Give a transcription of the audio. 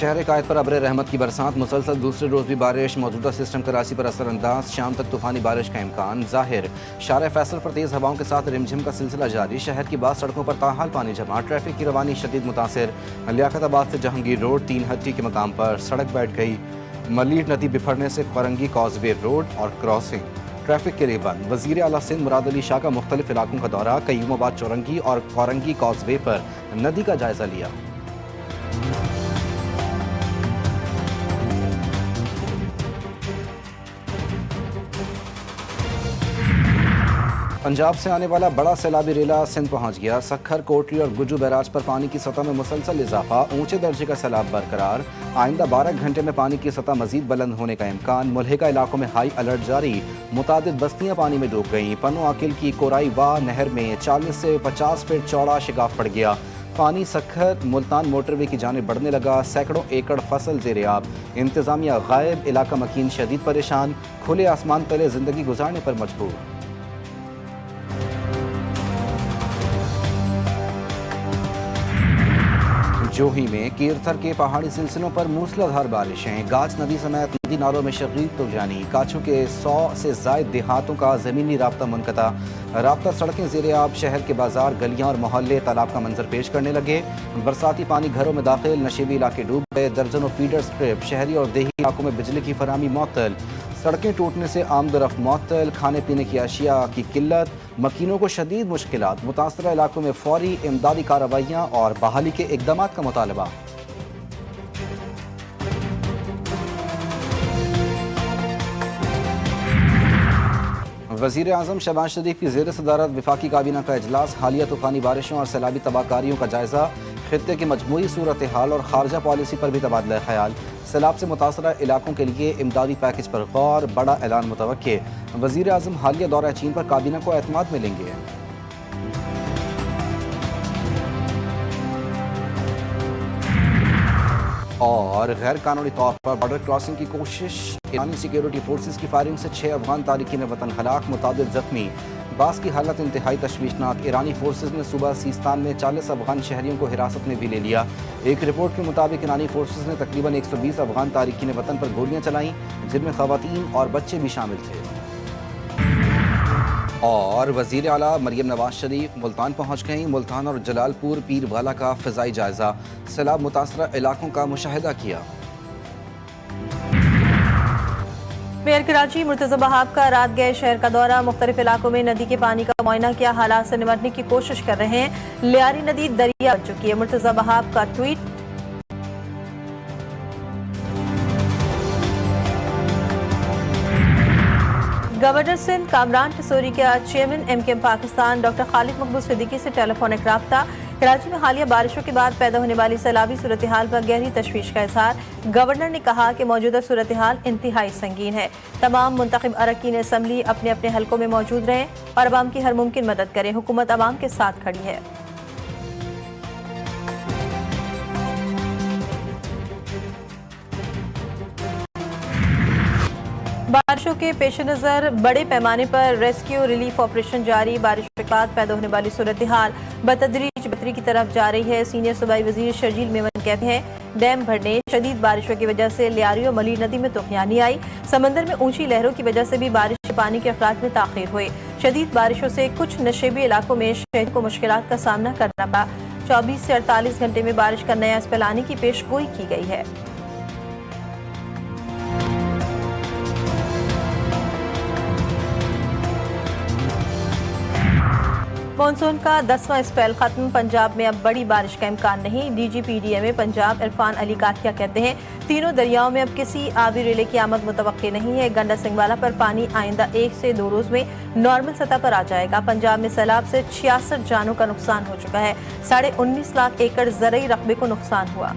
शहर कायद पर अब्र रहमत की बरसात मुसलसल दूसरे रोज भी बारिश। मौजूदा सिस्टम कराची पर असरअंदाज, शाम तक तूफानी बारिश का इम्कान जाहिर। शार फैसल पर तेज हवाओं के साथ रिमझिम का सिलसिला जारी। शहर की बाद सड़कों पर ताहाल पानी जमा, ट्रैफिक की रवानी शदीद मुतासिर। लियाकताबाद से जहांगीर रोड 3 हट्टी के मकाम पर सड़क बैठ गई। मलीर नदी बिफरने से फरंगी कॉजवे रोड और क्रॉसिंग ट्रैफिक के लिए बंद। वजीर आला सिंध मुराद अली शाह का मुख्तलिफ इलाकों का दौरा, कयूमाबाद चौरंगी और फरंगी कॉजवे पर नदी का जायजा लिया। पंजाब से आने वाला बड़ा सैलाबी रेला सिंध पहुंच गया। सखर, कोटली और गुज्जू बैराज पर पानी की सतह में मुसलसल इजाफा, ऊंचे दर्जे का सैलाब बरकरार। आइंदा 12 घंटे में पानी की सतह मजीद बुलंद होने का इम्कान। मुल्हिका इलाकों में हाई अलर्ट जारी, मुतादिद बस्तियां पानी में डूब गईं। पनो आकिल की कोराई वाह नहर में 40 से 50 फीट चौड़ा शिगाफ पड़ गया। पानी सखर मुल्तान मोटरवे की जानिब बढ़ने लगा। सैकड़ों एकड़ फसल ज़ेर-ए-आब, इंतजामिया गायब, इलाका मकीन शदीद परेशान। खुले आसमान तले जिंदगी गुजारने पर मजबूर। जोही में कीरथर के पहाड़ी सिलसिलों पर मूसलाधार बारिशें। गाज नदी समेत नदी नालों में शदीद तूफानी। काछू के 100 से जायद देहातों का ज़मीनी राब्ता मुनक़ता। राब्ता सड़कें ज़ेर-ए-आब, शहर के बाजार, गलियां और मोहल्ले तालाब का मंजर पेश करने लगे। बरसाती पानी घरों में दाखिल, नशीबी इलाके डूब गए। दर्जनों फीडर स्ट्रिप, शहरी और देही इलाकों में बिजली की फराहमी मअतल। सड़कें टूटने से आमदरफ्त मअतल। खाने पीने की अशिया की किल्लत, मकीनों को शदीद मुश्किलात। मुतासरा इलाकों में फौरी इमदादी कार्रवाइयाँ और बहाली के इक़दामात का मुतालबा। वज़ीर आज़म शहबाज शरीफ की ज़ेर सदारत वफाकी काबीना का इजलास। हालिया तूफ़ानी बारिशों और सैलाबी तबाहकारियों का जायज़ा। खित्ते की मजमूई सूरत हाल और खारजा पॉलिसी पर भी तबादला ख्याल। सैलाब से मुतासरा इलाकों के लिए इमदादी पैकेज पर गौर, बड़ा ऐलान मुतवक्के। वज़ीर आज़म हालिया दौरा चीन पर काबीना को एतमाद मिलेंगे। और गैर कानूनी तौर पर बॉर्डर क्रॉसिंग की कोशिश, ईरानी सिक्योरिटी फोर्सेस की फायरिंग से 6 अफगान तारिकीन वतन हलाक, मुतादिद जख्मी। बास की हालत इंतहाई तशवीशनाक। ईरानी फोर्सेस ने सुबह सीस्तान में 40 अफगान शहरियों को हिरासत में भी ले लिया। एक रिपोर्ट के मुताबिक ईरानी फोर्सेस ने तकरीबन 120 अफगान तारिकीन वतन पर गोलियां चलाईं, जिनमें खवातीन और बच्चे भी शामिल थे। और वज़ीर आला मरियम नवाज शरीफ मुल्तान पहुँच गईं। मुल्तान और जलालपुर पीरवाला का फ़िज़ाई जायज़ा, सैलाब मुतासरा इलाकों का मुशाहिदा किया। मेयर कराची मुर्तज़ा बहाब का रात गए शहर का दौरा, मुख्तलिफ इलाकों में नदी के पानी का मुआयना किया, हालात से निपटने की कोशिश कर रहे हैं। लियारी नदी दरिया बन चुकी है। मुर्तज़ा बहाब का ट्वीट। गवर्नर सिंध कामरान टसूरी के chairman MKM Pakistan doctor Khalid मकबूल सिद्दीकी से टेलीफोनिक राब्ता। कराची में हालिया बारिशों के बाद पैदा होने वाली सैलाबी सूरत हाल पर गहरी तशवीश का इजहार। गवर्नर ने कहा कि मौजूदा सूरत हाल इंतहाई संगीन है। तमाम मुंतखब अरकान असम्बली अपने अपने हलकों में मौजूद रहें और अवाम की हर मुमकिन मदद करें। हुकूमत अवाम के साथ खड़ी है। बारिशों के पेश नज़र बड़े पैमाने पर रेस्क्यू रिलीफ ऑपरेशन जारी। बारिशों के बाद पैदा होने वाली सूरत हाल बतदरीज बेहतरी की तरफ जा रही है। सीनियर सूबाई वजीर शर्जील मेमन कहते हैं डैम भरने, शदीद बारिशों की वजह से लियारी और मलीर नदी में तूफानी आई। समंदर में ऊंची लहरों की वजह से भी बारिश के पानी के अखराज में ताखीर हुई। शदीद बारिशों से कुछ नशेबी इलाकों में शहर को मुश्किलात का सामना करना पड़ा। 24 से 48 घंटे में बारिश का नया स्पेल आने की पेश गोई की गई है। मानसून का 10वां स्पेल खत्म, पंजाब में अब बड़ी बारिश का इम्कान नहीं। DGPDMA पंजाब इरफान अली काठिया कहते हैं तीनों दरियाओं में अब किसी आबी रेले की आमद मुतवक्के नहीं है। गंडा सिंगवाला पर पानी आइंदा 1 से 2 रोज में नॉर्मल सतह पर आ जाएगा। पंजाब में सैलाब से 66 जानों का नुकसान हो चुका है। 19.5 लाख एकड़ ज़रई रकबे को नुकसान हुआ।